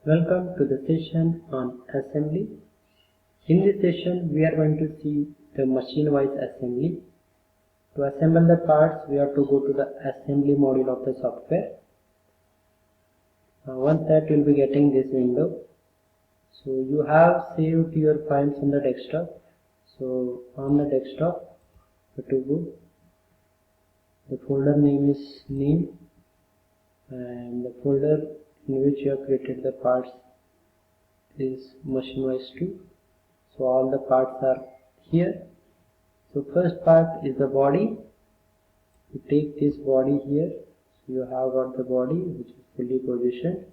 Welcome to the session on assembly. In this session we are going to see the machine wise assembly. To assemble the parts we have to go to the assembly module of the software. Once that you will be getting this window. So you have saved your files on the desktop. So on the desktop you have to go. The folder name is name and the folder in which you have created the parts is machine-wise 2. So all the parts are here. So first part is the body. You take this body here. So you have got the body which is fully positioned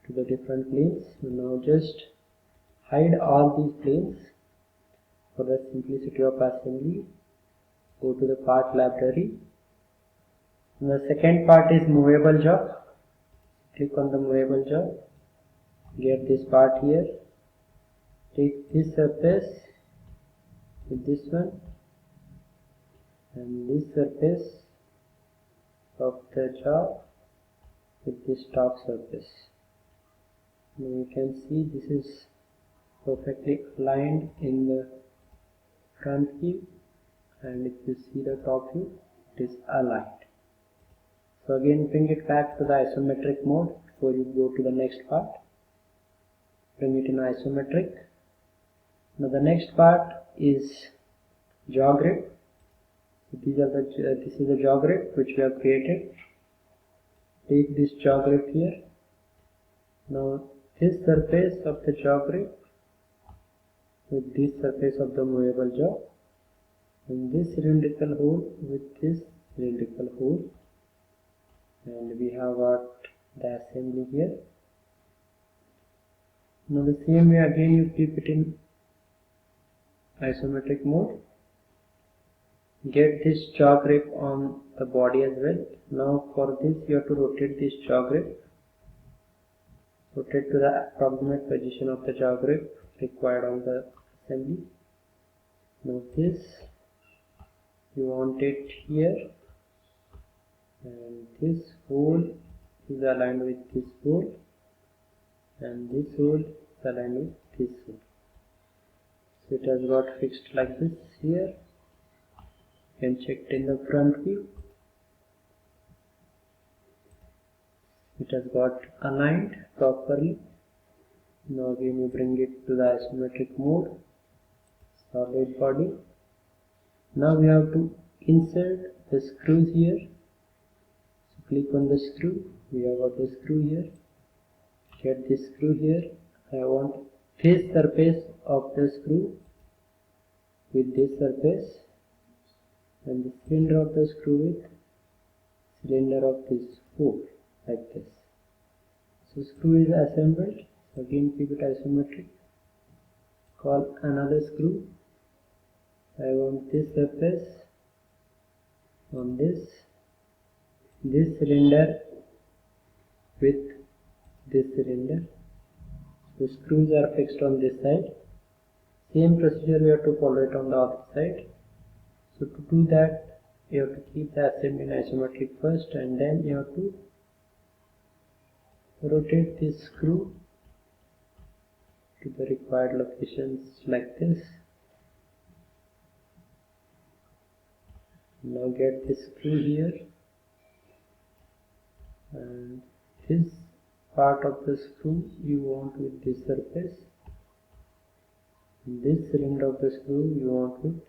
to the different planes. So now just hide all these planes for the simplicity of assembly. Go to the part library. And the second part is movable job. Click on the movable job. Get this part here. Take this surface with this one and this surface of the job with this top surface. Now you can see this is perfectly aligned in the front view, and if you see the top view, it is aligned. So again bring it back to the isometric mode before you go to the next part. Bring it in isometric. Now the next part is jaw grip. This is the jaw grip which we have created. Take this jaw grip here. Now this surface of the jaw grip with this surface of the movable jaw, and this cylindrical hole with this cylindrical hole, and we have got the assembly here. Now the same way again you keep it in isometric mode. Get this jaw grip on the body as well. Now for this you have to rotate this jaw grip. Rotate to the approximate position of the jaw grip required on the assembly. Now this you want it here, and this hole is aligned with this hole, and this hole is aligned with this hole. So it has got fixed like this here. You can check it in the front view. It has got aligned properly. Now again you bring it to the isometric mode. Solid body. Now we have to insert the screws here. So click on the screw. We have got the screw here. Get this screw here. I want this surface of the screw with this surface, and the cylinder of the screw with cylinder of this hole, like this. So screw is assembled. So again keep it isometric. Call another screw. I want this surface on this cylinder with this cylinder. The screws are fixed on this side. Same procedure we have to follow it on the other side. So to do that you have to keep the assembly in isometric first, and then you have to rotate this screw to the required locations like this. Now get this screw here, and this part of the screw you want with this surface, and this cylinder of the screw you want with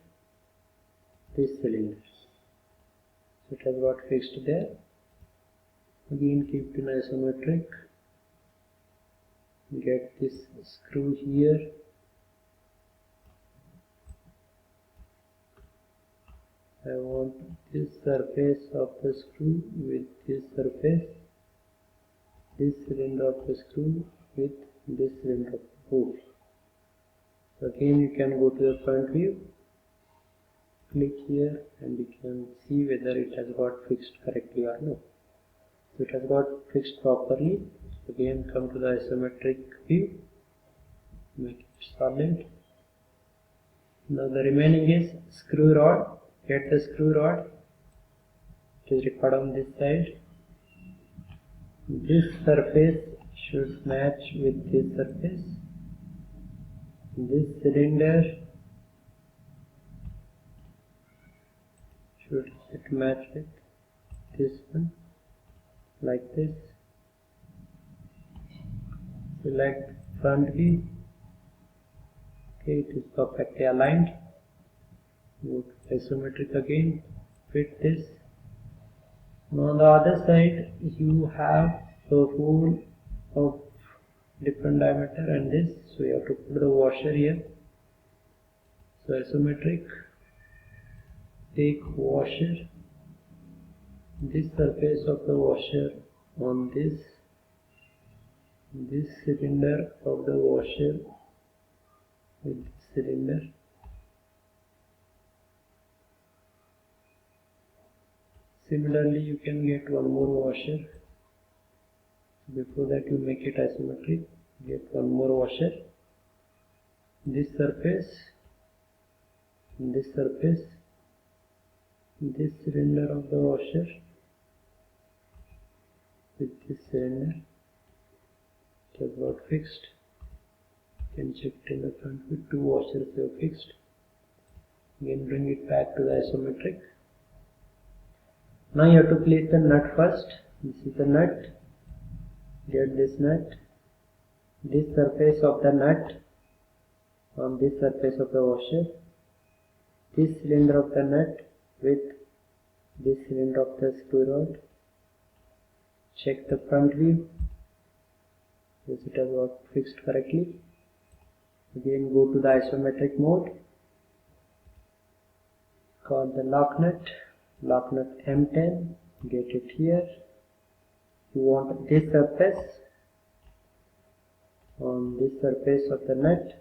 this cylinder. So it has got fixed there. Again keep it in isometric. Get this screw here. I want this surface of the screw with this surface, this cylinder of the screw with this cylinder of the hole. So again you can go to the front view, click here, and you can see whether it has got fixed correctly or no. So it has got fixed properly. Again come to the isometric view, make it solid. Now the remaining is screw rod. Get the screw rod. It is required on this side. This surface should match with this surface. This cylinder should match with this one, like this. Select front view. Okay, it is perfectly aligned. Go to isometric again, fit this. Now on the other side you have a hole of different diameter and this, so you have to put the washer here. So isometric, take washer, this surface of the washer on this cylinder of the washer with this cylinder. Similarly, you can get one more washer. Before that, you make it isometric. Get one more washer. This surface, this surface, this cylinder of the washer with this cylinder. It has got fixed. You can check it in the front with two washers you have fixed. Again, bring it back to the isometric. Now you have to place the nut first. This is the nut. Get this nut. This surface of the nut on this surface of the washer. This cylinder of the nut with this cylinder of the screw rod. Check the front view. Yes, it has got fixed correctly. Again, go to the isometric mode. Call the lock nut. Lock nut M10, get it here. You want this surface on this surface of the nut,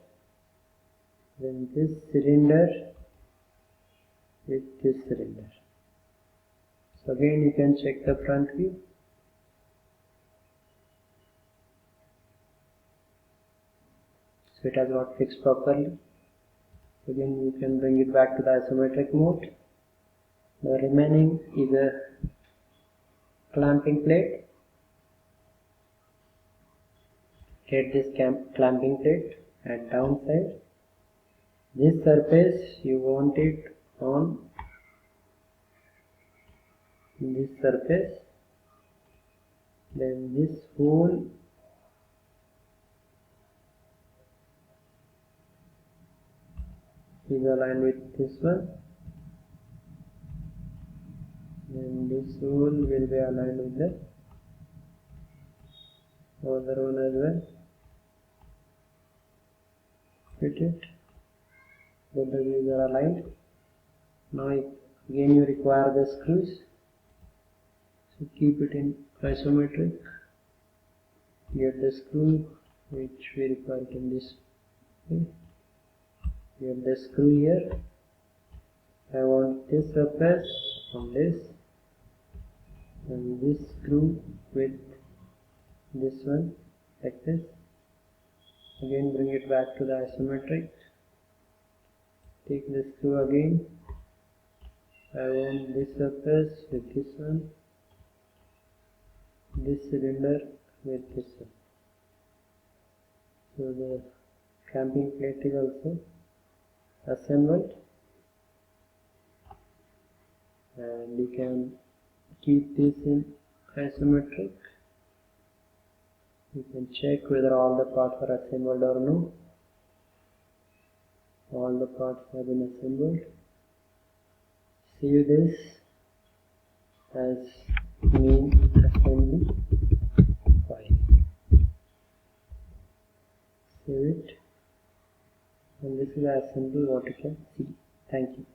then this cylinder with this cylinder. So again you can check the front view. So it has got fixed properly. Again you can bring it back to the isometric mode. The remaining is a clamping plate. Get this clamping plate at downside. This surface you want it on this surface. Then this hole is aligned with this one. Then this hole will be aligned with the other one as well. Fit it. Both the views are aligned. Now again you require the screws. So keep it in isometric. Get the screw which we require in this way. Get the screw here. I want this surface on this, and this screw with this one, like this. Again bring it back to the isometric. Take the screw again. I want this surface with this one, this cylinder with this one. So the clamping plate is also assembled, and you can keep this in isometric. You can check whether all the parts are assembled or no. All the parts have been assembled. Save this as main assembly file. Save it, and this is the assembly what you can see. Thank you.